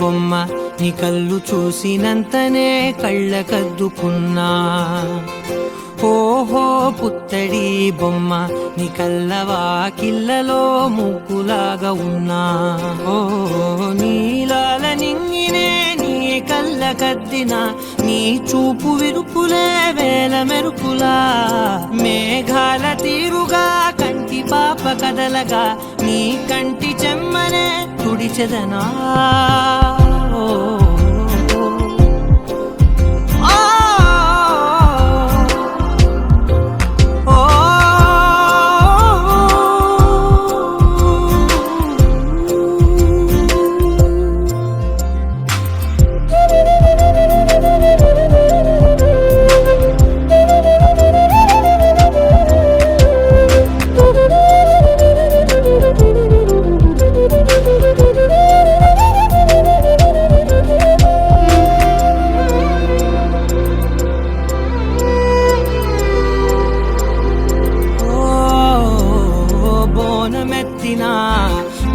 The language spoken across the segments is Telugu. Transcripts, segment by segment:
బొమ్మ నీ కళ్ళు చూసినంతనే కళ్ళకద్దుకున్నా. ఓహో పుత్తడి బొమ్మ నీ కళ్ళవాకిళ్ళలో ముగ్గులాగా ఉన్నా. ఓ నీలాల నింగినే నీ కళ్ళకద్దిన నీ చూపు విరుపులే వేల మెరుపులా. మేఘాల తీరుగా కంటి పాప కదలగా నీ కంటి చెమ్మనే తుడిచెదనా.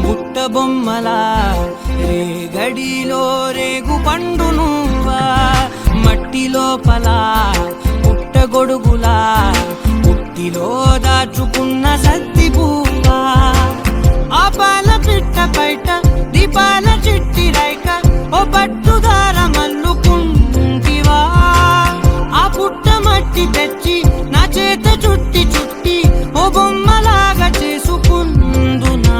బుట్ట బొమ్మలా రేగడిలో రేగు పండు నువ్వా. మట్టి లోపల పుట్ట గొడుగులా పుట్టిలో దాచుకున్న సత్తి పువ్వా. ఆ పాల పిట్ట బయట దీపాల చిట్టి రైక ఓ పట్టుదార మల్లుకుంటివా. ఆ పుట్ట మట్టి తెచ్చి నా చేత చుట్టి చుట్టి ఓ బొమ్మలాగా చేసుకుందునా.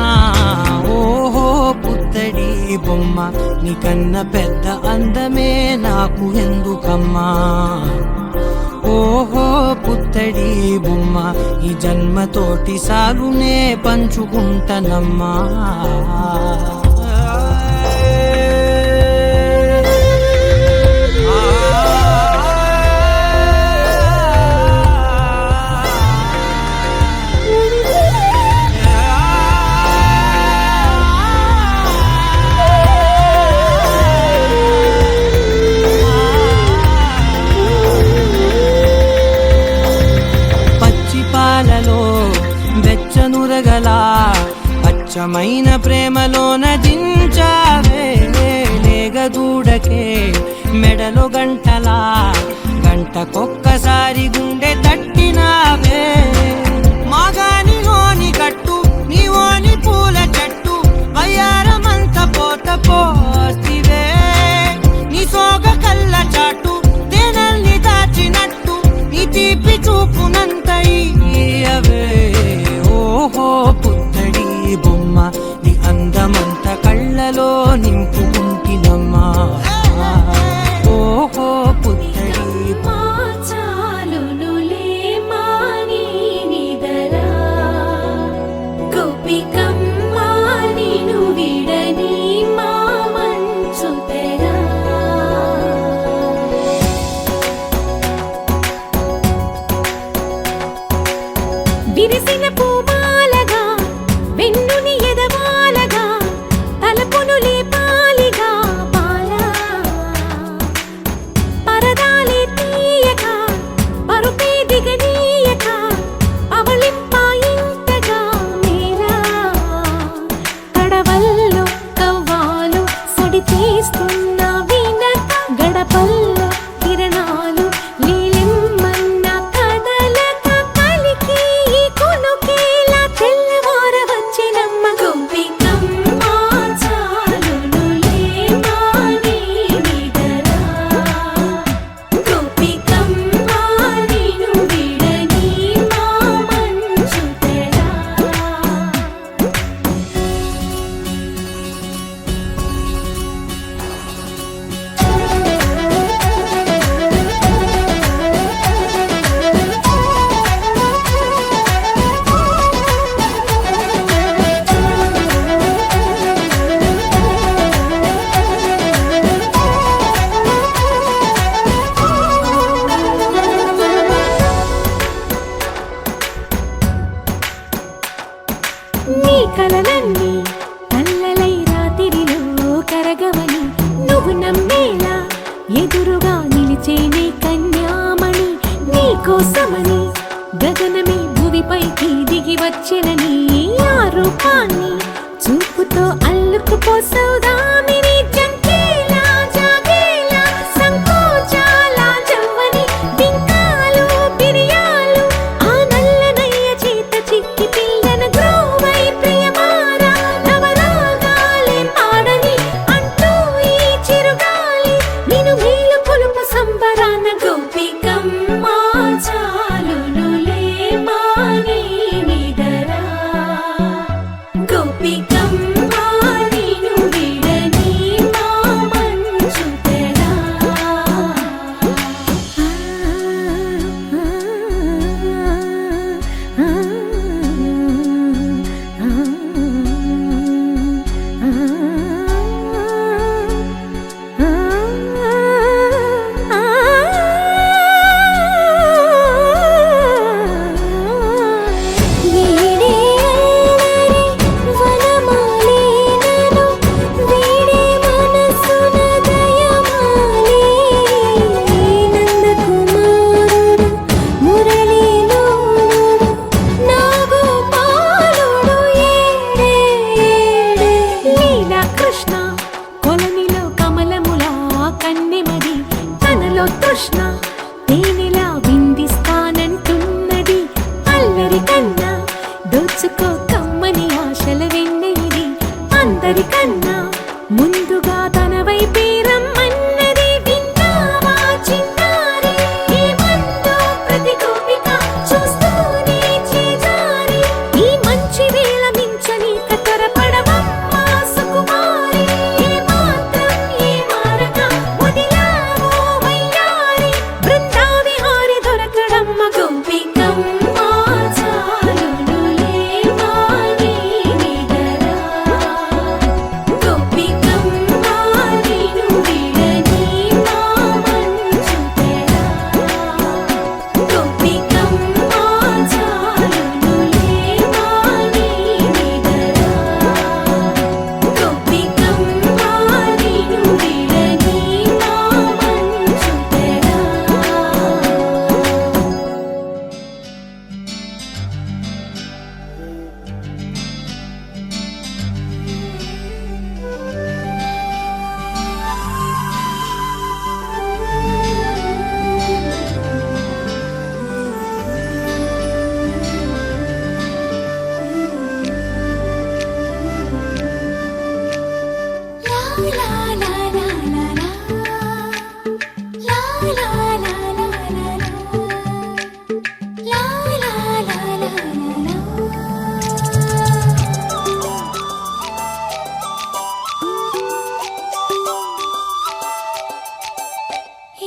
ఓహో పుత్తడి బొమ్మ నీకన్న పెద్ద అందమే నాకు ఎందుకమ్మా. ఓహో పుత్తడి బొమ్మ ఈ జన్మతోటి సాగునే పంచుకుంటనమ్మా. వెచ్చనురగలా అచ్చమైన ప్రేమలోన దించావే. లేగదూడకే మెడలో గంటలా గంటకొక్కసారి గుండె తట్టినావే. మాగానిలోని గట్టు నీవోని పూల చెట్టు వయ్యారమంత పోత పోస్తివే. నీ సోగ కళ్ళ చాటు తేనల్ని దాచినట్టు నీ తీపి చూపునంత ఇయ్యవే. ఓహో పుత్తడి బొమ్మ నీ అందమంత కళ్ళలో నింపుకుంటినమ్మా. ఓహో పుత్తడి విరిసిన పూమాలగా వెన్నుని ఎదవాలగా తలపును లేపాలిగా బాలా. పరదాలే తీయక పరుపే దిగనీయక అవలింపాయింతగా మేలా. కడవల్లో కవ్వాలు సడి తీస్తున్న వినక గడపల్లో కిరణాలు నీలిమ్మన్న కదలక కలికి కొనుకేలా తెల్లవార వచ్చినమ్మ. గోపికమ్మ చాలునులే మాని నిదరా. గోపికమ్మ నిను విడని మా మంచు తెరా. నీ కలలన్నీ కళ్ళలై రాత్రిలో కరగవని నువ్వు నమ్మేలా ఎదురుగా నిలిచేనే కన్యామణి. నీకోసమని గగనమే భూమిపైకి దిగి వచ్చినని ఆ రూపాన్ని చూపుతో అల్లుకుపోసౌదామిని జంట. తృష్ణ తేనెలా విందిస్తానంటున్నది అల్లరి కన్నా దోచుకో కమ్మని ఆశల వెన్నెయిది అందరికన్నా ముందుగా తన వైపే రమ్మన్నది విన్నావా చిన్నారి ఏమందో ప్రతి గోపిక చూస్తూనే చేజారి ఈ మంచి వేళ మించని కతరపడవమ్మా సుకుమారి ఏ మాత్రం ఏ మారక వదిలావో వయ్యారి బృందావిహారి దొరకడమ్మ గోపికమ్మ చాలునులే మాని నిదరా గోపికమ్మ నిను విడని మా మంచు తెరా గోపికమ్మ చాలునులే మాని నిదరా గోపికమ్మ నిను విడని మా మంచు తెరా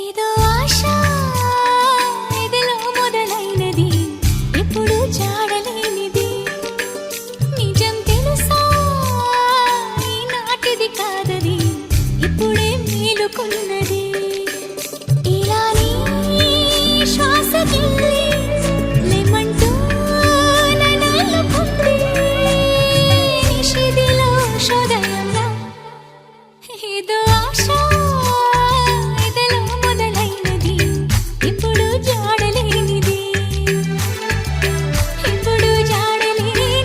ఏదో ఆశ ఎదలో మొదలైనది ఎప్పుడు జాడలేనిది నిజం తెలుసా ఈనాటిది కాదది ఇప్పుడే మేలుకున్నది ఇలా నీ శ్వాస గిల్లి లేమంటూ నన్నుకుంది నిషిదిలో శోదయంలా ఏదో ఆశ ఎదలో మొదలైనది ఇప్పుడు జాడలేనిది ఇప్పుడు జాడలేనిది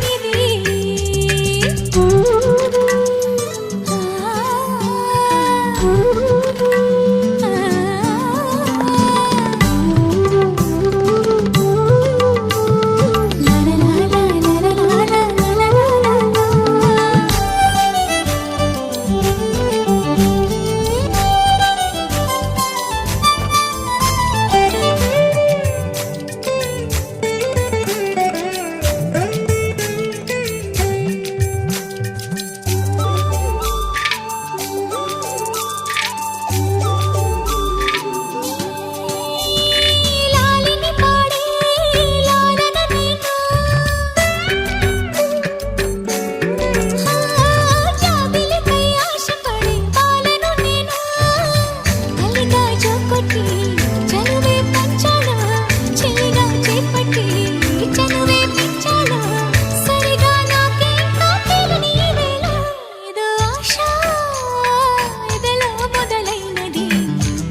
లాలిని పాడే లాలన నేను జాబిలిపై ఆశపడే బాలను నేను కలిగా జోకొట్టి చనువే పంచాడా చెలిగా చేపట్టి చనువే పెంచాడా సరిగా నాకేంటో తెలియని ఈ వేళ ఏదో ఆశ ఎదలో మొదలైనది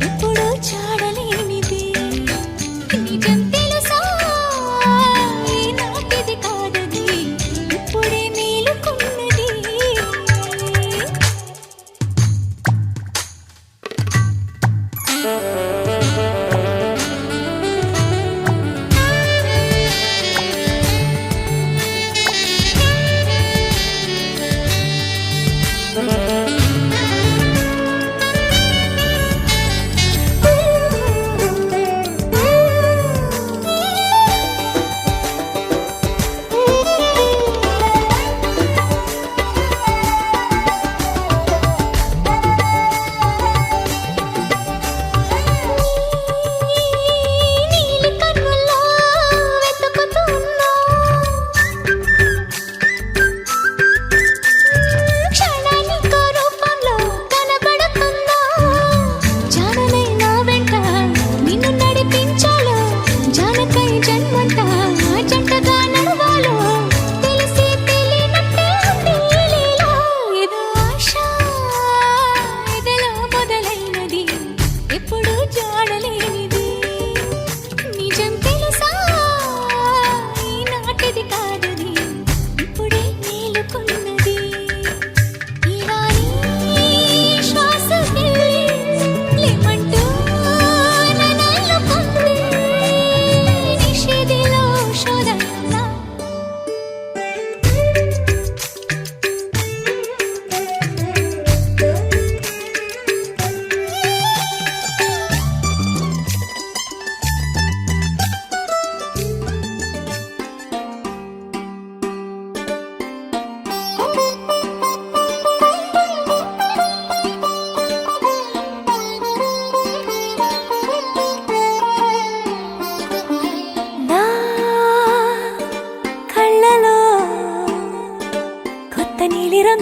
ఇప్పుడు చాడలేనిది నిజం తెలుసా ఈనాటిది కాదది ఇప్పుడే మేలుకున్నది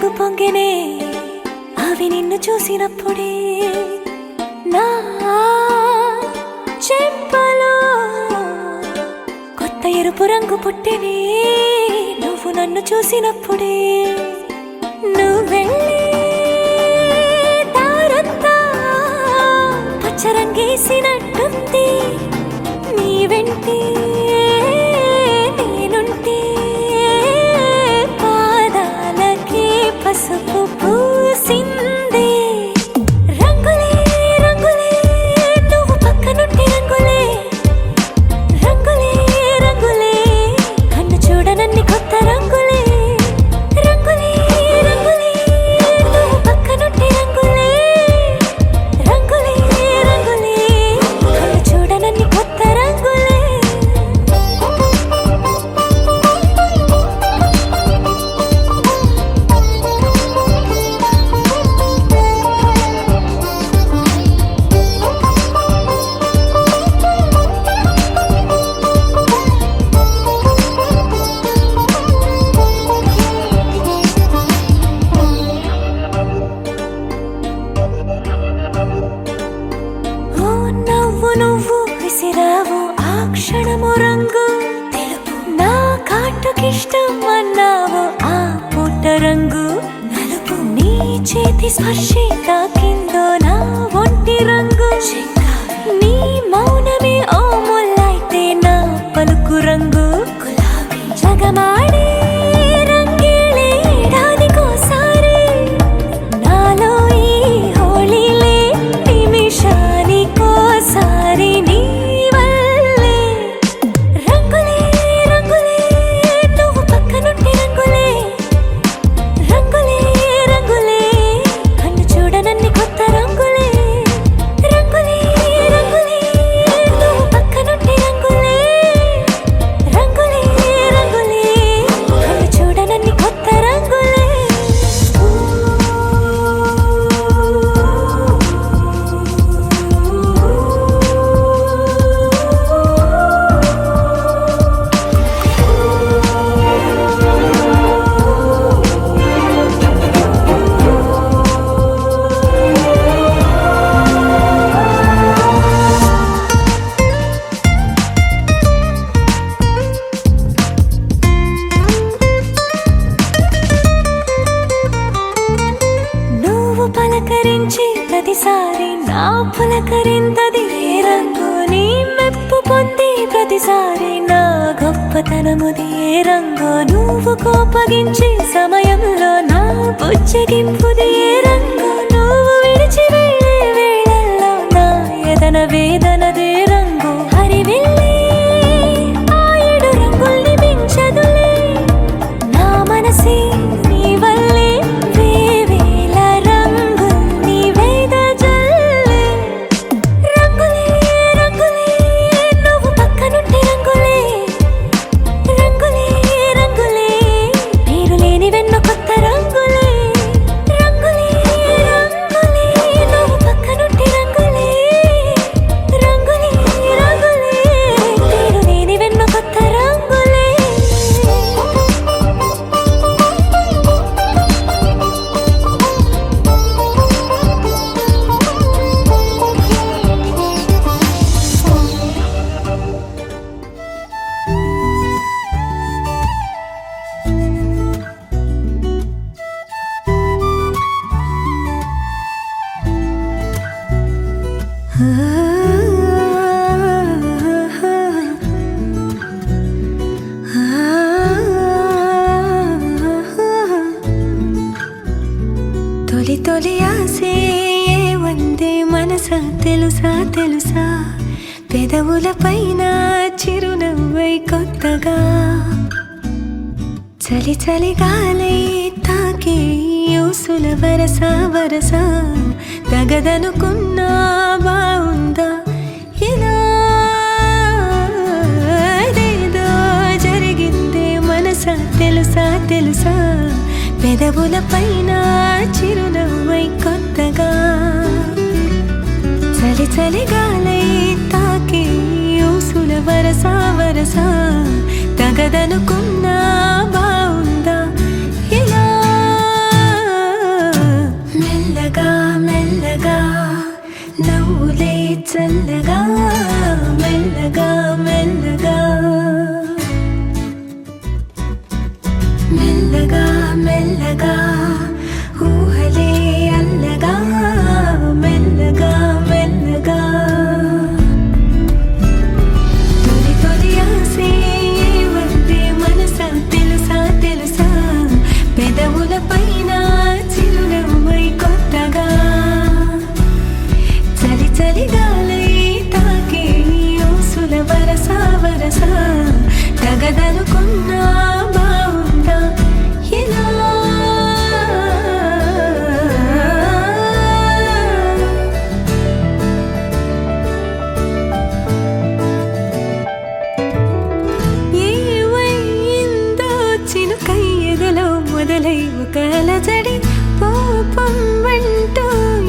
పొంగు పొంగినే అవి నిన్ను చూసినప్పుడే నా చెంపలో కొత్త ఎరుపు రంగు పుట్టినే నువ్వు నన్ను చూసినప్పుడే నువ్వు వెళ్ళి దారంతా పచ్చరంగేసినట్టుంది నీ వెంటే నేనుంటే పాదాలకే పసుపు పూసిందే రంగులే రంగులే నువ్వు పక్కనుంటే రంగులే రంగులే రంగులే కన్ను చూడనన్ని కొత్త రంగులే రంగులే రంగులే నువ్వు పక్కనుంటే రంగులే రంగులే రంగులే కన్ను చూడనన్ని కొత్త రంగులే ఓ నవ్వు నువ్వు విసిరావు ఆ క్షణము రంగు తెలుపు నా కాటుకిష్టం అన్నావు ఆ పుట్ట రంగు నలుపు నీ చేతి స్పర్శే తాకిందో నా ఒంటి రంగు నీ మౌనమే ఓ ముల్లైతే నా పలుకు రంగు గులాబీ జగమాడే రంగేళే ఏడాదికోసారి నాలో ఈ హోళీలే నిమిషానికోసారి నీ వల్లే రంగులే రంగులే నువ్వు పక్కనుంటే రంగులే రంగులే రంగులే కన్ను చూడనన్ని కొత్త రంగులే రంగులే రంగులే నువ్వు పక్కనుంటే రంగులే రంగులే రంగులే కన్ను చూడనన్ని కొత్త రంగులే నువ్వు పలకరించి ప్రతిసారి నా పులకరింతది ఏ రంగు నీ మెప్పు పొంది ప్రతిసారి నా గొప్పతనముది ఏ రంగు నువ్వు కోపగించే సమయంలో నా బుజ్జగింపుది ఏ రంగు నువ్వు విడిచి వెళ్ళే వేళల్లో నా ఎదన వేదనదే రంగు హరివిల్లే ఆ ఏడు రంగుల్ని మించదులే నా మనసే నీ వల్లే వేవేల రంగుల్ని వెదజల్లే రంగులే రంగులే నువ్వు పక్కనుంటే రంగులే రంగులే రంగులే నీరు లేని వెన్న కొత్త రంగులే రంగులే రంగులే నువ్వు పక్కనుంటే రంగులే రంగులే రంగులే నీరు లేని వెన్న కొత్త రంగులే తొలి తొలి ఆసే ఏ వందే మనసా తెలుసా తెలుసా పెదవుల పైన చిరునవ్వై కొత్తగా చలి చలి గాలై తాకే యూసుల వరస వరస తగదనుకున్నా బావుందా ఇలా ఏదో జరిగిందే మనసా తెలుసా తెలుసా పెదవుల పైన చిరునవ్వై కొత్తగా చలి చలి గాలై తాకే యూసుల వరస వరస తగదనుకున్నా బావుందా ఇలా నవ్వులే చల్లగా మెల్లగా మెల్లగా మెల్లగా మెల్లగా ఊహలే అల్లగా మెల్లగా మెల్లగా తొలి తొలి ఆసే వందే మనసా తెలుసా తెలుసా పెదవుల పైన చిరునవ్వై కొత్తగా చలి చలి గాలై తాకే ఊసుల వరస వరస తగదనుకున్నా బావుందా ఇలా ఏమైందో చినుకై ఎదలో మొదలై ఒక అలజడి కోపం వెంటూ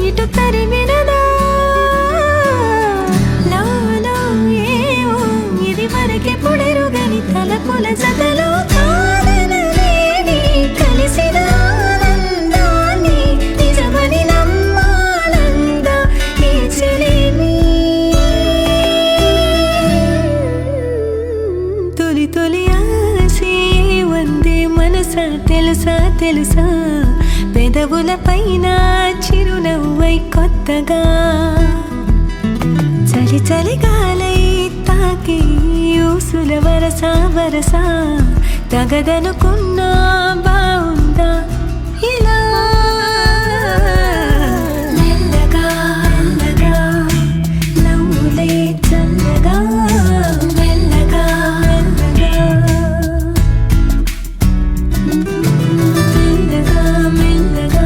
ఇటు తరిమినదా లాలో ఏవో ఇది వరకెప్పుడెరుగని తలపుల జతలో కాదనలేని కలిసిన ఆనందాన్ని నిజమని నమ్మాలందా ఈ చెలిమి తొలి తొలి ఆసే వందే మనసా తెలుసా తెలుసా పెదవుల పైన చిరునవ్వై కొత్తగా చలి చలి గాలై తాకి ఊసుల వరస వరస తగదనుకున్నా బావుందా ఇలా మెల్లగా మెల్లగా నవ్వులే చల్లగా మెల్లగా మెల్లగా మెల్లగా మెల్లగా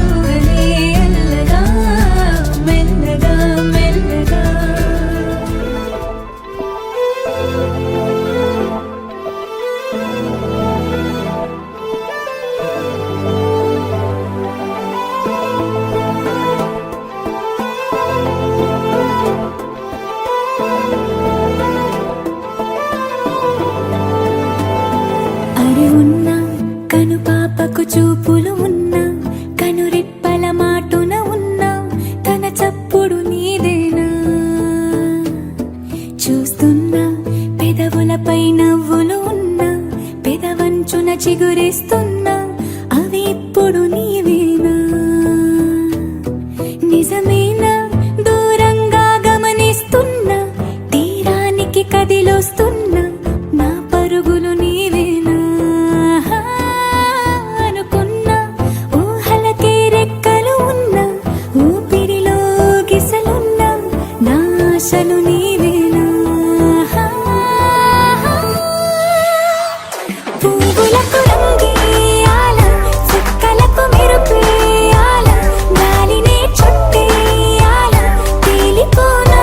ఊహలే అల్లగా మెల్లగా మెల్లగా అరి ఉన్నా కను పాపకు చూపులు ఉన్నా కను రిప్పల మాటున ఉన్నా తన చప్పుడు నీదేనా చూస్తున్నా పెదవులపై నవ్వులు ఉన్నా పెదవంచున చిగురిస్తున్నా అవి ఇప్పుడు నీవేనా నిజమేనా దూరంగా గమనిస్తున్నా తీరానికి కదిలొస్తున్నా నా పరుగులు నీవేనా అనుకున్నా ఊహలకే రెక్కలు ఉన్నా ఊపిరిలో గిసలున్నా నా ఆశలు నీవేనా పువ్వులకు రంగేయాల చుక్కలకు మెరుపేయాల గాలినే చుట్టేయాల తేలిపోనా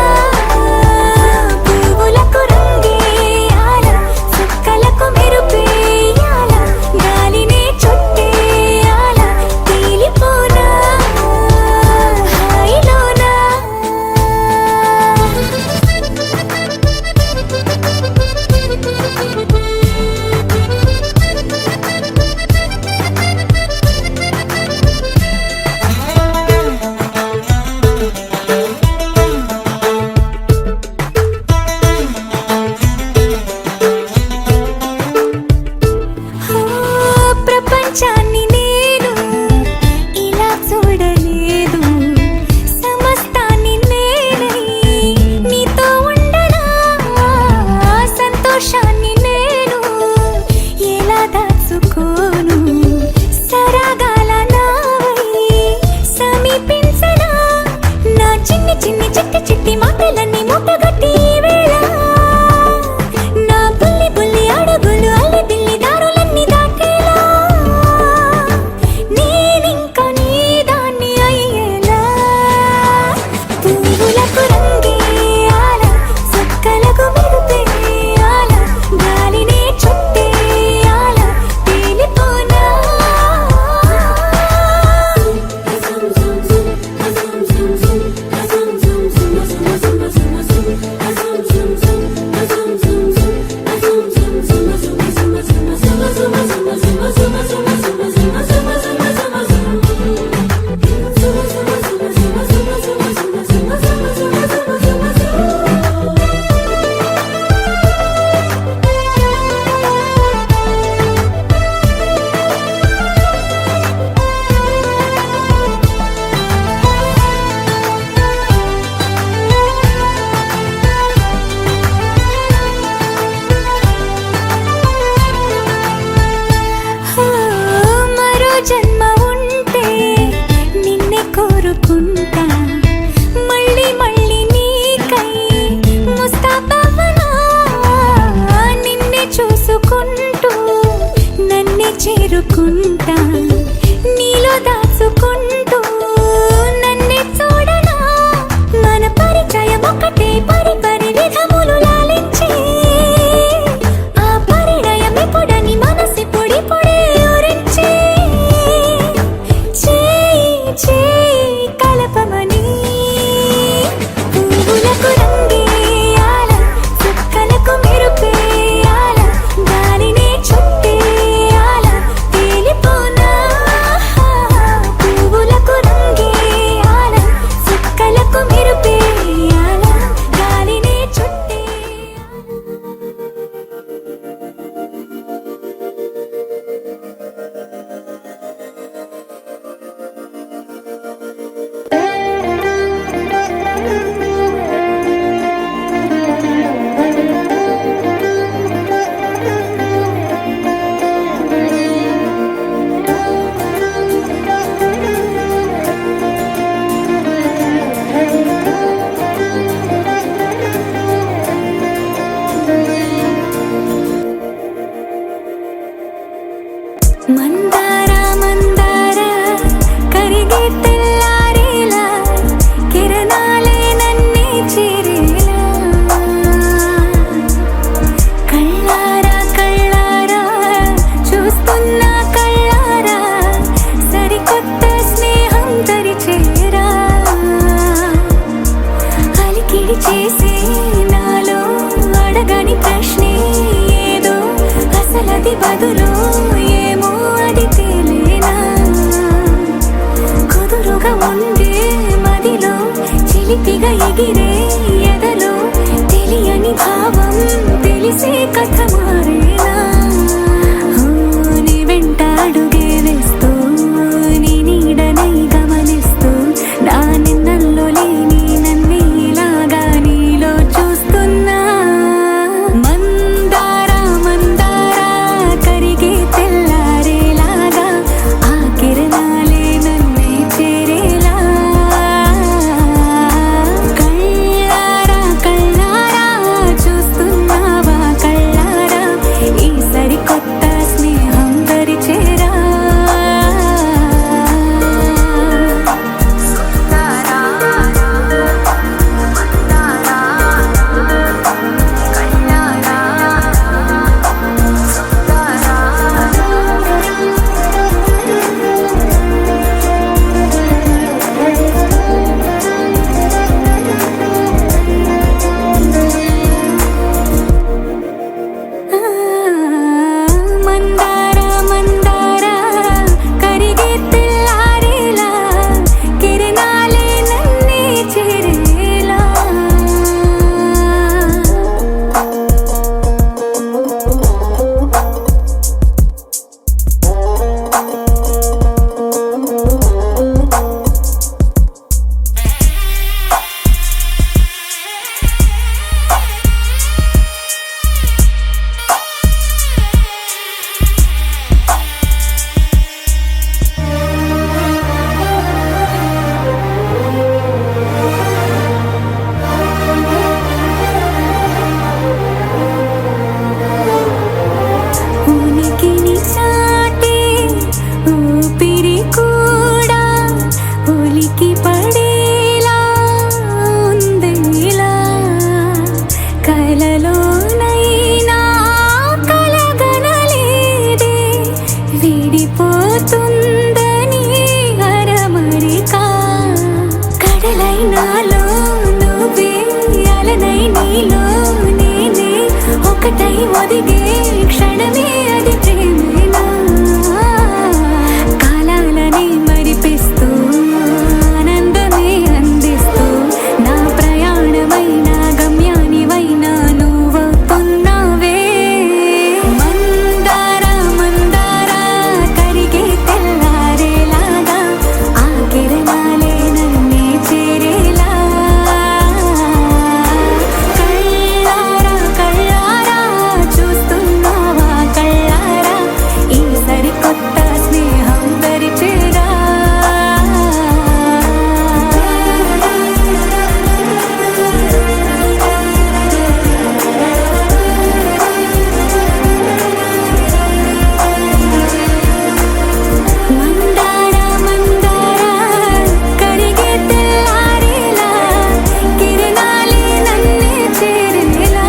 పువ్వులకు రంగేయాల చుక్కలకు మెరుపేయాల గాలినే చుట్టేయాల తేలిపోనా హాయిలోనా ఏది బదులో ఏమో అది తేలేనా కుదురుగా ఉండే మదిలో చిలిపిగా ఎగిరే ఎదలో తెలియని భావం తెలిసే కథ మారేనా నీ వెంట అడుగే వేస్తూ నీ నీడనై గమనిస్తూ నా నిన్నల్లో లేని నన్నే ఇలాగా నీలో చూస్తున్నా మందారా మందారా కరిగే తెల్లారేలాగా ఆ కిరణాలే నన్నే చేరేలా కళ్ళారా కళ్ళారా చూస్తున్నావా కళ్ళారా ఈ సరికొత్త స్నేహం దరిచేరా మందారా మందారా కరిగే తెల్లారేలా కిరణాలే నన్నే చేరేలా ఉనికిని చాటే ఊపిరి కూడా ఉలికి పడేలా ఉందేలా కలలోనైనా కలగనలేదే విడిపోతుందని అరమరిక కడలైనాలో నువ్వే అలనై నీలో నేనే ఒకటై ఒదిగే క్షణమే అది ప్రేమేనా కాలాలని మరిపిస్తూ ఆనందమే అందిస్తూ నా ప్రయాణమైన గమ్యానివైనా నువ్వవుతున్నావే మందారా మందారా కరిగే తెల్లారేలాగా ఆ కిరణాలే నన్నే చేరేలా కళ్ళారా కళ్ళారా చూస్తున్నావా కళ్ళారా ఈ సరికొత్త స్నేహం దరిచేరా మందారా మందారా కరిగే తెల్లారేలా కిరణాలే నన్నే చేరేలా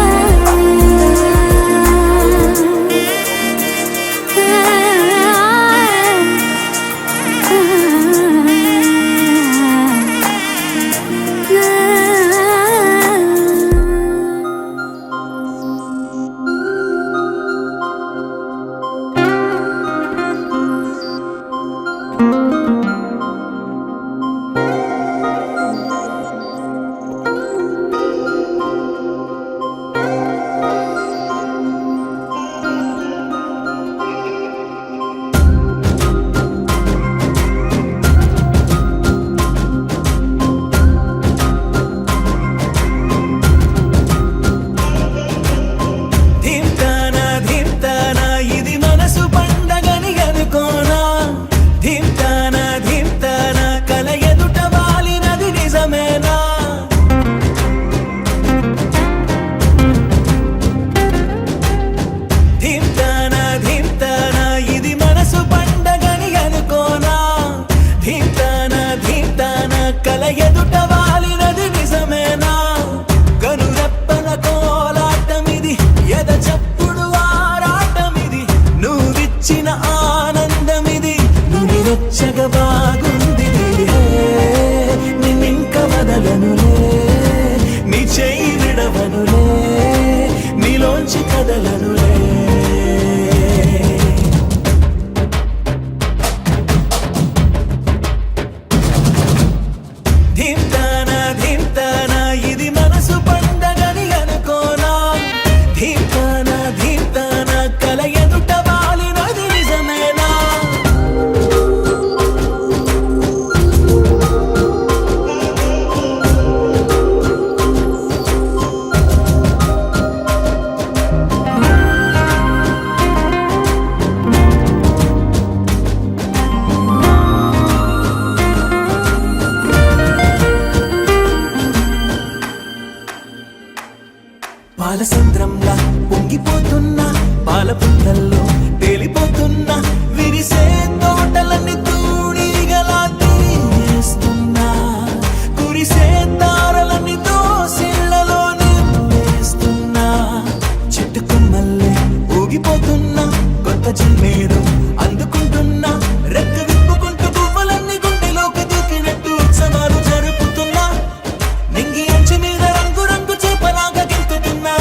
పాలసంద్రంలా పొంగిపోతున్నా పాల పుట్టల్లో తేలిపోతున్నా విరిసే తోటలన్నీ తూణీగలా తీయేస్తున్నా కురిసే తారలన్నీ దోసిళ్లలో నింపేస్తున్నా చెట్టు కొమ్మల్లే ఊగిపోతున్నా కొత్త జన్మేదో అందుకుంటున్నా రెక్క విప్పుకుంటూ పువ్వులన్నీ గుండెలోకి దూకినట్టు ఉత్సవాలు జరుపుతున్నా నింగి అంచు మీద రంగు రంగు చేపలాగా గెంతుతున్నా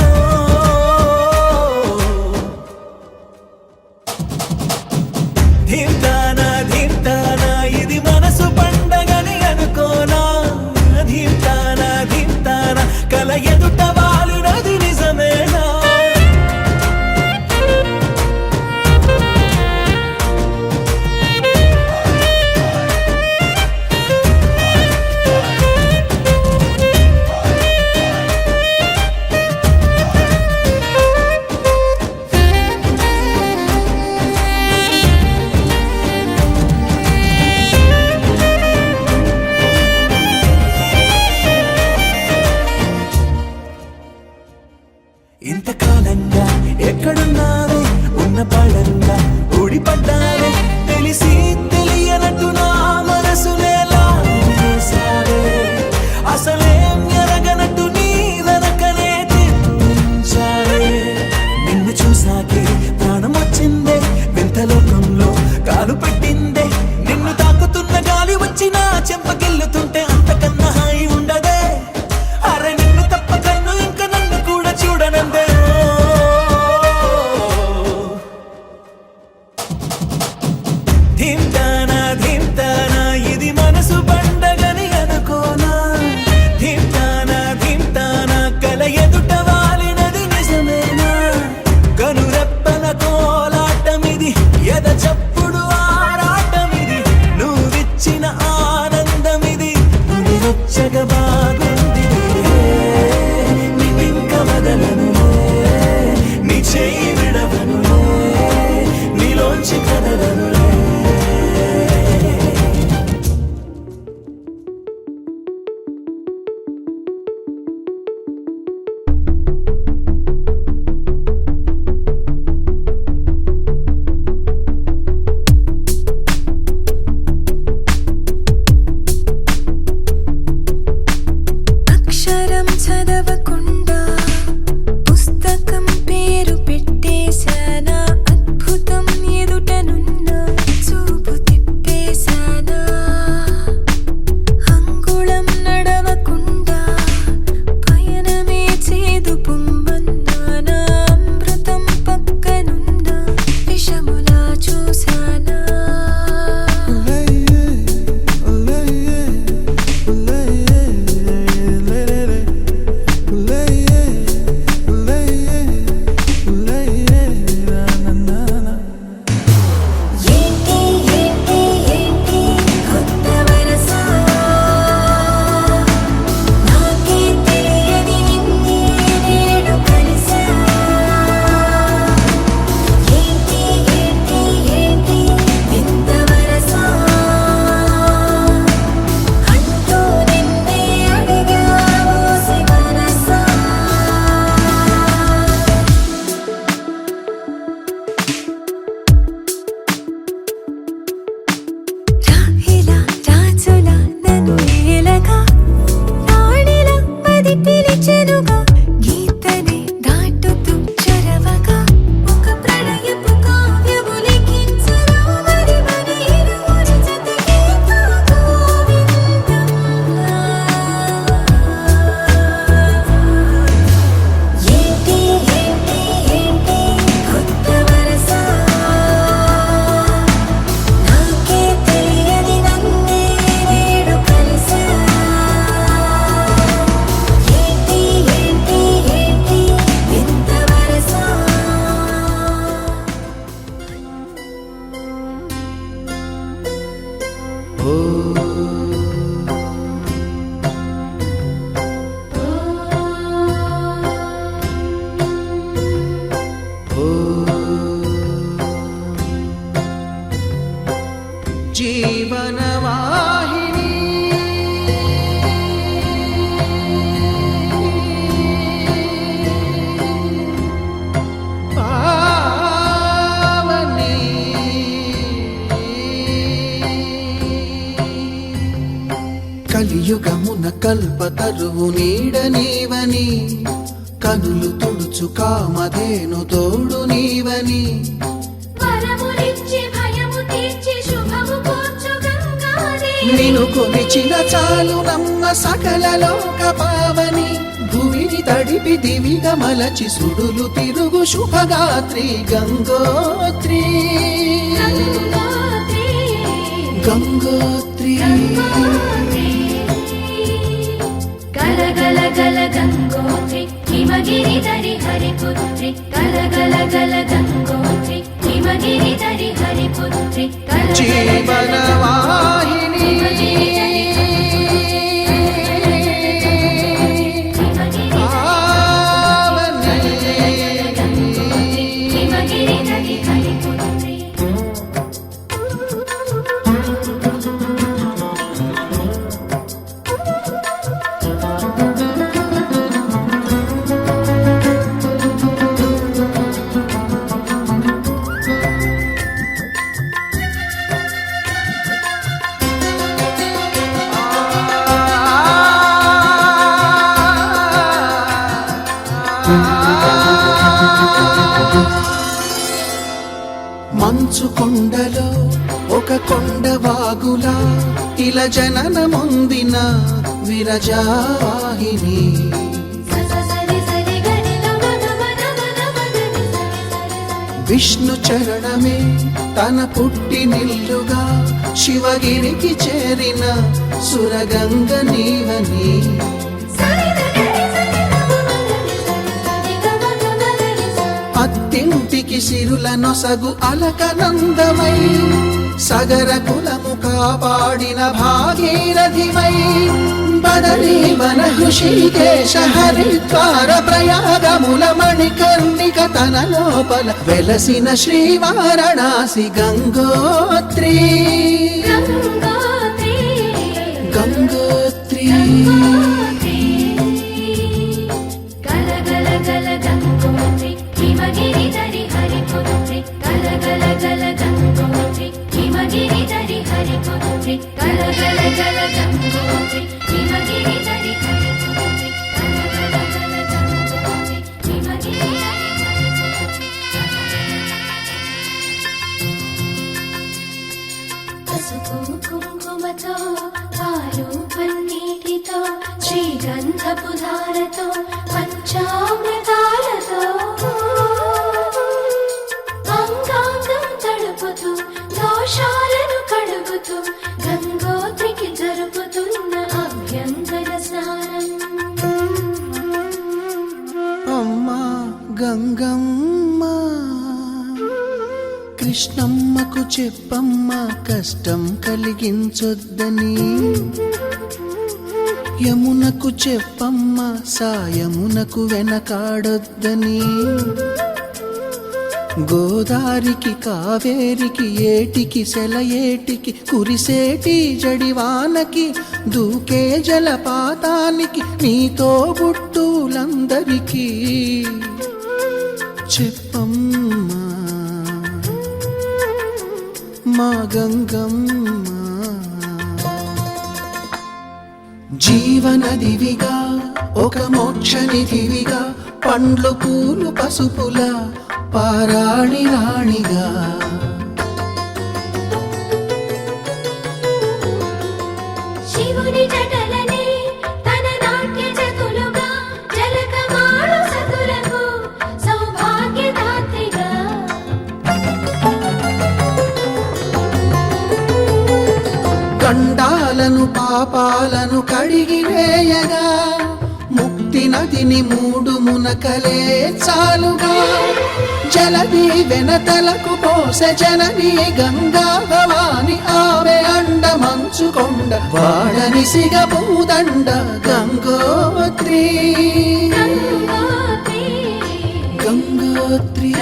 కల్పతరువు నీడ నీవని, కనులు తుడుచు కామధేను తోడు నీవని, వరములిచ్చి భయము తీర్చి శుభము కూర్చు గంగాదేవి. నిను కొలిచిన చాలు నమ్మ సకల లోక పావని, భూమిని తడిపి దివిగా మలచి సుడులు తిరుగు శుభగాత్రి గంగోత్రి గంగోత్రి. గల గల గల గంగోత్రి హిమగిరి ధరి హరిపుత్రి, గల గల గల గంగోత్రి హిమగిరి ధరి హరిపుత్రి, జీవన వాహిని హిమగిరి ధరి హరిపుత్రి. మంచు కొండలో ఒక కొండ వాగులా, ఇలా జననమొందిన విరజావాహిని, విష్ణు చరణమే తన పుట్టినిల్లుగా, శివగిరికి చేరిన సురగంగ నీవని, అత్తింటికి సిరుల నొసగు అలకనందమై, సగర కులము కాపాడిన భాగీరథివై, బదరీ వన హృషికేశ హరిద్వార ప్రయాగముల మణికర్ణిక తన లోపల వెలసిన శ్రీవారణాసి గంగోత్రి గంగోత్రి. గల గల గల గంగోత్రి హిమగిరి ధరి హరిపుత్రి, గల గల గల గంగోత్రి హిమగిరి ధరి హరిపుత్రి, గల గల గల గంగోత్రి హిమగిరి ధరి హరిపుత్రి, గల గల గల గంగోత్రి హిమగిరి ధరి హరిపుత్రి. పసుపు కుంకుమతో పాలు పన్నీటితో శ్రీగంధపు ధారతో పంచామృతాలతో అంగాంగం తడుపుతూ దోషాలను కడుగుతూ గంగోత్రికి జరుపుతున్న అభ్యంతర స్నానం. అమ్మా గంగమ్మ, కృష్ణమ్మకు చెప్పమ్మ కష్టం కలిగించొద్దని, యమునకు చెప్పమ్మ సాయమునకు వెనకాడొద్దని, గోదారికి కావేరికి ఏటికి సెలయేటికి కురిసేటి జడివానకి దూకే జలపాతానికి నీతో బుట్టులందరికీ చెప్పమ్మా మా గంగమ్మ. జీవనదివిగా ఒక మోక్షనిధివిగా, పండ్లు పూలు పసుపుల పారాణి రాణిగా, శివుని జటలనే తన నాట్య జతులుగా జలకమాడు సతులకు సౌభాగ్యదాత్రిగా, గండాలను పాపాలను కడిగివేయగా, ముక్తి నదిని మూడు మునకలే చాలుగా, జలది వెనతలకు పోసె జనని గంగా భవాని, ఆమె అండ మంచుకొండ వాడని సిగ పూదండ గంగోత్రి గంగోత్రి.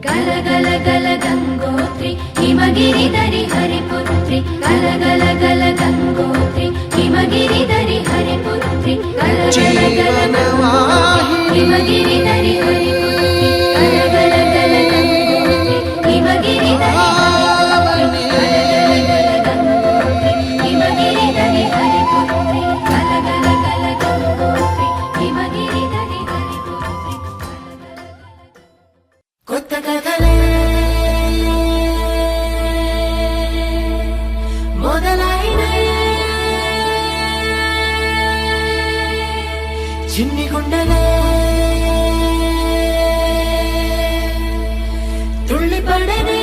గల గల గల గంగోత్రి హిమగిరి ధరి హరిపుత్రి, గల గల గల గంగోత్రి హిమగిరి ధరి హరిపుత్రి, గల గల గల గంగోత్రి హిమగిరి ధరి హరిపుత్రి, గల గల గల గంగోత్రి హిమగిరి ధరి హరిపుత్రి, గల గల గల గంగోత్రి హిమగిరి చిన్ని గుండెలే తుళ్ళి పడనే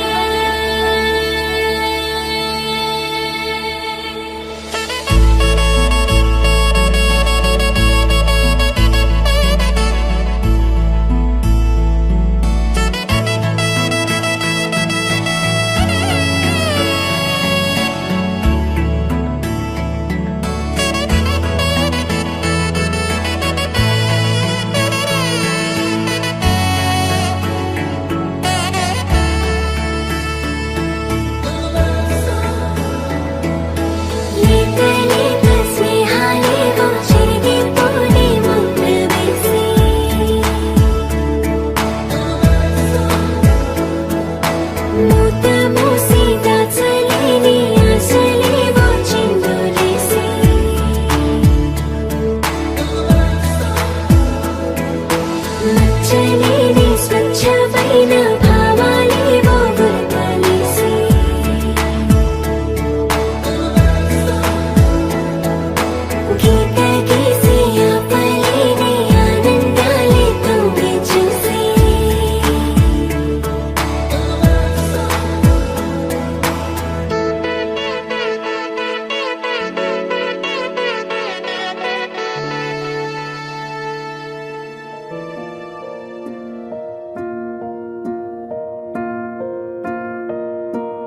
లేత లేత స్నేహాలేవో చెరిగిపోని ముద్ర వేసి మూత మూసి దాచలేని ఆశలేవో చిందులేసి నచ్చలేని స్వచ్ఛమైన భావాలేవో గుర్తలేసి గీత గీసి ఆపలేని ఆనందాలే తొంగి చూసి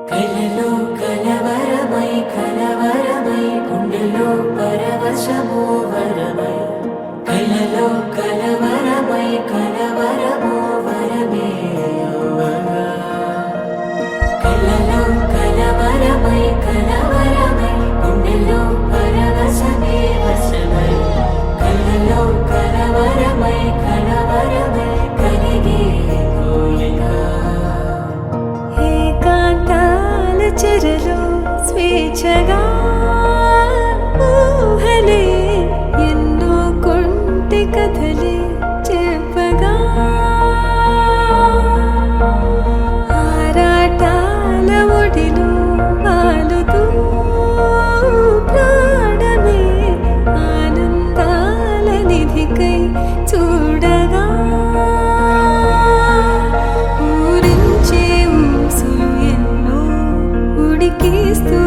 కలలో కలవరమై కలవరమై గుండెలో పరవశమో వరమై కలలో కలవరమై కలవరమో వరమే యువగా కలలో కలవరమై కలవరమై గుండెలో పరవశమే వశమై కలలో కలవరమై కలవరమై కలిగే కోయిక ఏకాంతాల చెరలో స్వేచ్ఛగా ఊహలే ఎన్నో కొంటె కథలే చెప్పగా ఆరాటాల ఒడిలో వాలుతూ ప్రాణమే ఆనందాల నిధికై చూడగా ఊరించే ఊసులు ఎన్నో ఉడికిస్తూ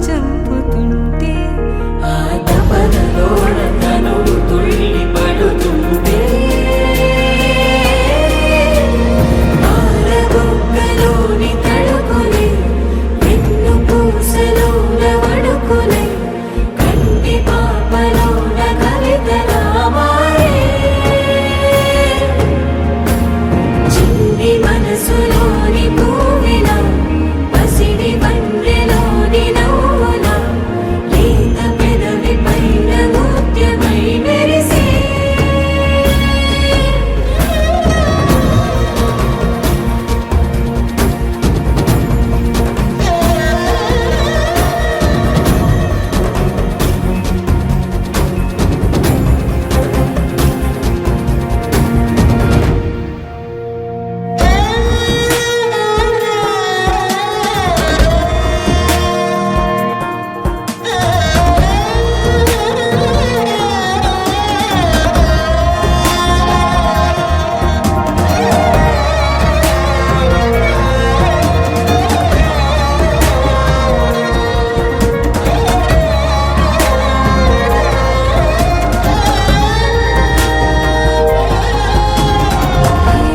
చంపుతుంటే ఆ తపనలోన తనువు తుళ్ళి పడుతుంటే పాలబుగ్గలోని తడుకులే వెన్ను పూసలోన వడుకులే కంటి పాపలోన కవితలా మారే చిన్ని మనసులోని పూవిలా పసిడి బండ్రెలోని నవ్వులా లేత పెదవి పైన ముత్యమై మెరిసే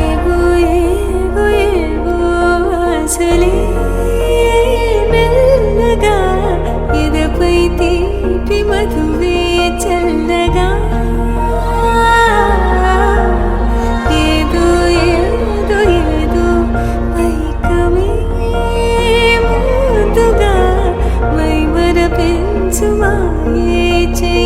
ఏవో ఏవో ఏవో ఆశలే మెల్లగా ఎదపై తీపి మధువే చల్లగా ఏదో ఏదో ఏదో పైకమే ముందుగా మైమర పెంచు మాయే చెయ్యి